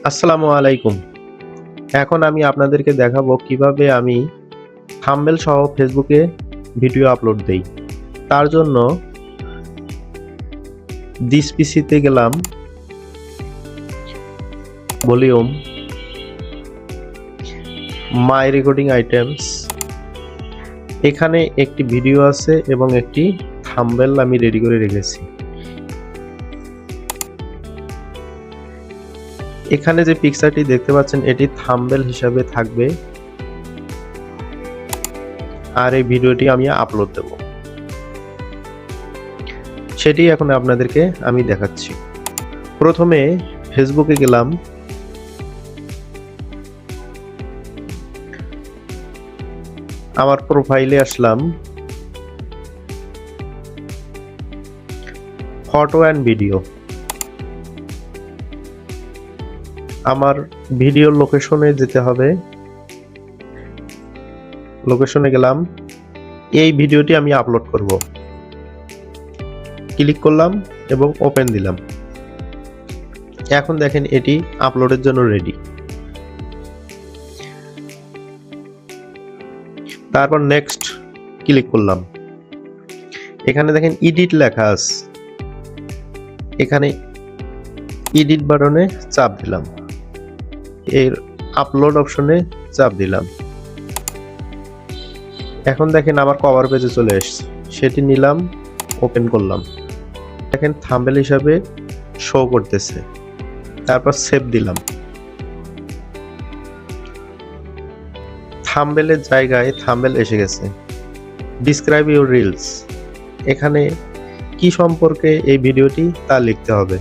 আসসালামু আলাইকুম। এখন আমি আপনাদেরকে দেখাবো কিভাবে আমি থাম্বনেল সহ ফেসবুকে ভিডিও আপলোড দেই। তার জন্য দিস পিসিতে গেলাম, ভলিউম, মাই রেকর্ডিং আইটেমস। এখানে একটি ভিডিও আছে এবং একটি থাম্বনেল আমি রেডি করে রেখেছি। এখানে যে পিকচারটি দেখতে পাচ্ছেন এটি থাম্বনেল হিসাবে থাকবে, আর এই ভিডিওটি আমি আপলোড দেব, সেটি এখন আপনাদেরকে আমি দেখাচ্ছি। প্রথমে ফেসবুকে গেলাম, আমার প্রোফাইলে আসলাম, ফটো অ্যান্ড ভিডিও। আমার ভিডিওর লোকেশনে যেতে হবে, লোকেশনে গেলাম, এই ভিডিওটি আমি আপলোড করব, ক্লিক করলাম এবং ওপেন দিলাম। এখন দেখেন এটি আপলোডের জন্য রেডি। তারপর নেক্সট ক্লিক করলাম, এখানে দেখেন এডিট লেখা আছে, এখানে এডিট বাটনে চাপ দিলাম, এর আপলোড অপশনে চাপ দিলাম। এখন দেখেন আমার কভার পেজে চলে এসেছে, সেটি নিলাম, ওপেন করলাম, দেখেন থাম্বনেল হিসাবে শো করতেছে। তারপর সেভ দিলাম। থাম্বনেলের জায়গায় থাম্বনেল এসে গেছে। ডিসক্রাইব ইউর রিলস, এখানে কি সম্পর্কে এই ভিডিওটি তা লিখতে হবে।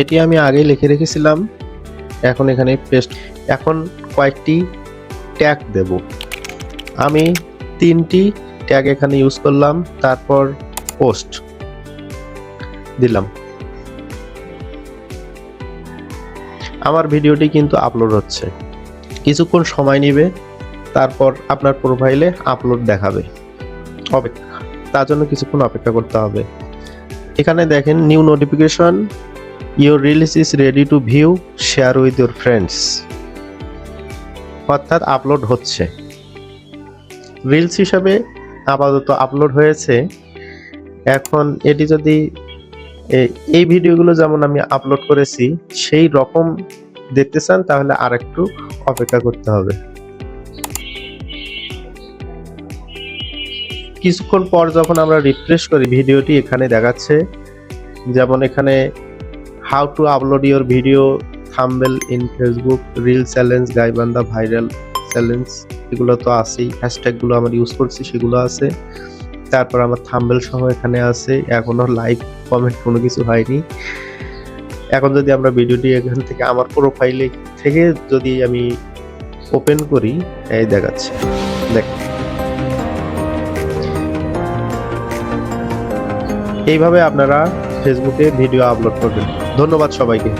এটি আমি আগে লিখে রেখেছিলাম, এখন এখানে পেস্ট। এখন কয়েকটি ট্যাগ দেব, আমি 3টি ট্যাগ এখানে ইউজ করলাম। তারপর পোস্ট দিলাম। আমার ভিডিওটি কিন্তু আপলোড হচ্ছে, কিছুক্ষণ সময় নেবে, তারপর আপনার প্রোফাইলে আপলোড দেখাবে। অপেক্ষা, তার জন্য কিছুক্ষণ অপেক্ষা করতে হবে। এখানে দেখেন new notification, your release is ready to view, share with your friends, অর্থাৎ আপলোড হচ্ছে। রিলস হিসাবে আপাতত আপলোড হয়েছে। এখন এটি যদি এই ভিডিওগুলো যেমন আমি আপলোড করেছি সেই রকম দেখতে চান, তাহলে আরেকটু অপেক্ষা করতে হবে। কিছুক্ষণ পর যখন আমরা রিফ্রেশ করি, ভিডিওটি এখানে দেখাচ্ছে, যেমন এখানে how to upload your video thumbnail in Facebook, reel challenge, Gaibandha viral challenge, এগুলো তো আছেই। হ্যাশট্যাগুলো আমার ইউজ করছি সেগুলো আছে। তারপর আমার থাম্বনেল সহ এখানে আছে। এখনো লাইক কমেন্ট কোনো কিছু হয়নি। এখন যদি আমরা ভিডিওটি এখান থেকে আমার প্রোফাইলে থেকে যদি আমি ওপেন করি, এই দেখাচ্ছে, দেখ। এইভাবে আপনারা ফেসবুকে ভিডিও আপলোড করবেন। ধন্যবাদ সবাইকে।